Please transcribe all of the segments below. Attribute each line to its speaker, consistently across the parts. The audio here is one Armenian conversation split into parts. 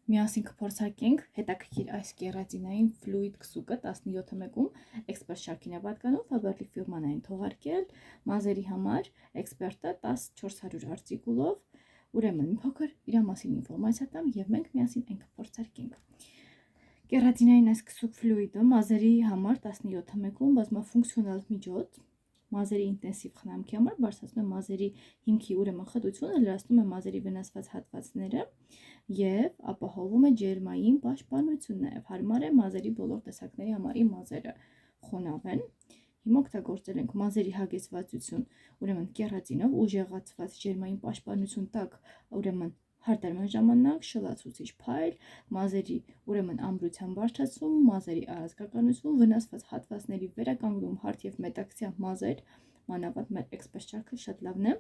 Speaker 1: Միասին կփորձարկենք հետաքրքիր այս կերատինային ֆլուիդ քսուկը 17-ում էքսպերտ շարքին է պատկանում, Faberlic ֆիրման այն թողարկել մազերի համար էքսպերտը 1400 արտիկուլով, ուրեմն մի փոքր իր մասին ինֆորմացիա տամ եւ մենք միասին այն կփորձարկենք։ Կերատինային այս քսուկ ֆլուիդը մազերի համար 17-ում բազմաֆունկցիոնալ միջոց մազերի ինտենսիվ խնամքի համար բարձրացնում է մազերի հիմքի ուրեմն խտությունը, լրացնում է մազերի վնասված հատվածները եւ ապահովում է ջերմային պաշտպանություն, նաեւ հարմար է մազերի բոլոր տեսակների համար, մազերը խոնավ են։ Հիմա օգտագործել ենք մազերի հագեցվածություն, ուրեմն կերատինով ուժեղացված ջերմային պաշտպանություն տակ, ուրեմն հարդարման ժամանակ շլացուցիչ փայլ, մազերի ուրեմն ամրության բարձրացում, մազերի առազգականություն, վնասված հատվածների վերականգնում, հարթ եւ մետաքսյա մազեր, մանավանդ մեր էքսպերտ շարքը շատ լավն է,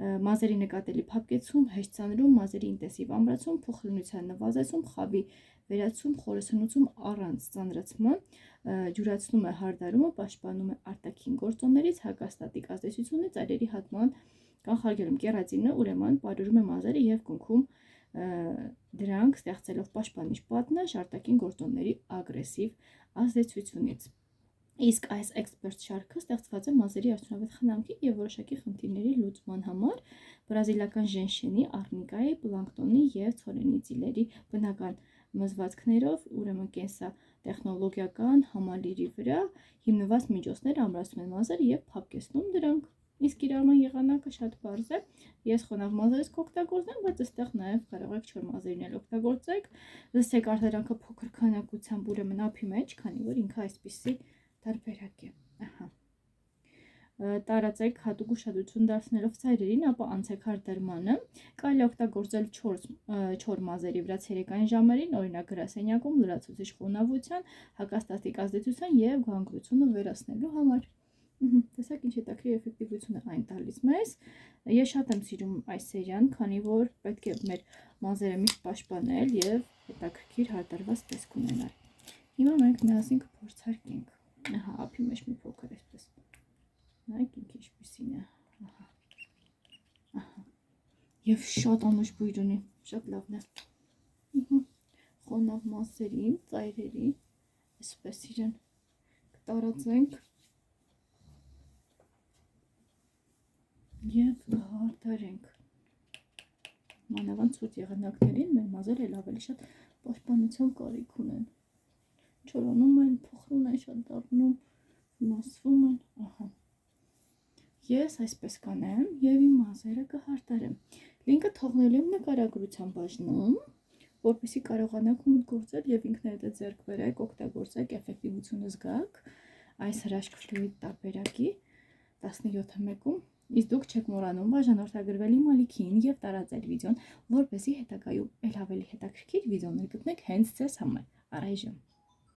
Speaker 1: մազերի նկատելի փափկեցում, հեշտ ցանրում, մազերի ինտենսիվ ամրացում, փոխլնության նվազեցում, խավի վերացում, խորհրդանոցում առանց ծանրացման, ջուրացնում է հարդարումը, պաշտպանում է արտաքին գործոններից, հակաստատիկ ազդեցությունից, ծայրերի հատման կանխարգելում կերատինը, ուրեմն պարուրում է մազերը եւ կնքում դրանք ստեղծելով պաշտպանիչ պատնեշ արտաքին գործոնների ագրեսիվ ազդեցությունից։ Իսկ այս էքսպերտ շարքը ստեղծված է մազերի արդյունավետ խնամքի եւ որոշակի խնդիրների լուծման համար բրազիլական ժենշենի, արնիկայի, պլանկտոնի եւ ցորենի ծիլերի բնական մզվածքներով, ուրեմն կենսատեխնոլոգիական համալիրի վրա հիմնված միջոցներ ամրացնում են մազերը եւ փափկեցնում դրանք։ Իսկ իրարման եղանակը շատ բարձ է, ես խոնավ մազերից կօգտագործեմ, բայց այստեղ նաև կարող եք չոր մազերին էլ օգտագործեք, լսեք արտադրանքը փոքր քանակությամբ ուրեմն ափի մեջ, քանի որ ինքը այսպիսի տարբերակ է, տարածեք հատուկ ուշադրություն դարձնելով ծայրերին, ապա անցեք հարդարմանը, կարելի է օգտագործել չոր մազերի վրա ցերեկային ժամերին, օրինակ գրասենյակում, լրացուցիչ խոնավության, հակաստատիկ ազդեցության եւ գանգրությունը վերացնելու համար։ Տեսակ ինչ հետաքրքիր էֆեկտիվություն է այն տալիս մեզ։ Ես շատ եմ սիրում այս սերիան, քանի որ պետք է մեր մազերը միշտ պաշտպանել եւ հետաքրքիր հարդարված տեսք ունենալ։ Հիմա մենք միասին կփորձարկենք։ Ահա, ափի մեջ մի փոքր այսպես։ Նայեք ինքը ինչպիսին է։ Ահա։ Եվ շատ անուշ բույր ունի, շատ լավն է։ Խոնավ մազերին, ծայրերին, այսպես իրեն կտարածենք։ Եվ կհարդարենք մանավանդ ցուրտ եղանակներին մեր մազերը էլ ավելի շատ պաշտպանության կարիք ունեն, չորանում են, փխրուն են, շատ դառնում, վնասվում են, ահա։ Ես այսպես կանեմ եւ իմ մազերը կհարդարեմ։ Լինկը թողնելու եմ նկարագրության բաժնում, որպեսզի կարողանաք մուտք գործել եւ ինքներդ ձեռք բերեք, օգտագործեք, էֆեկտիվությունը զգաք այս հրաշք ֆլուիդ տարբերակի 17-ում, իսկ դուք չեք մոռանում բաժանորդագրվել իմ ալիքին եւ տարածել վիդեոն, որպեսզի հետագայում ել ավելի հետաքրքիր վիդեոներ գտնեք հենց ձեզ համար։ Առայժմ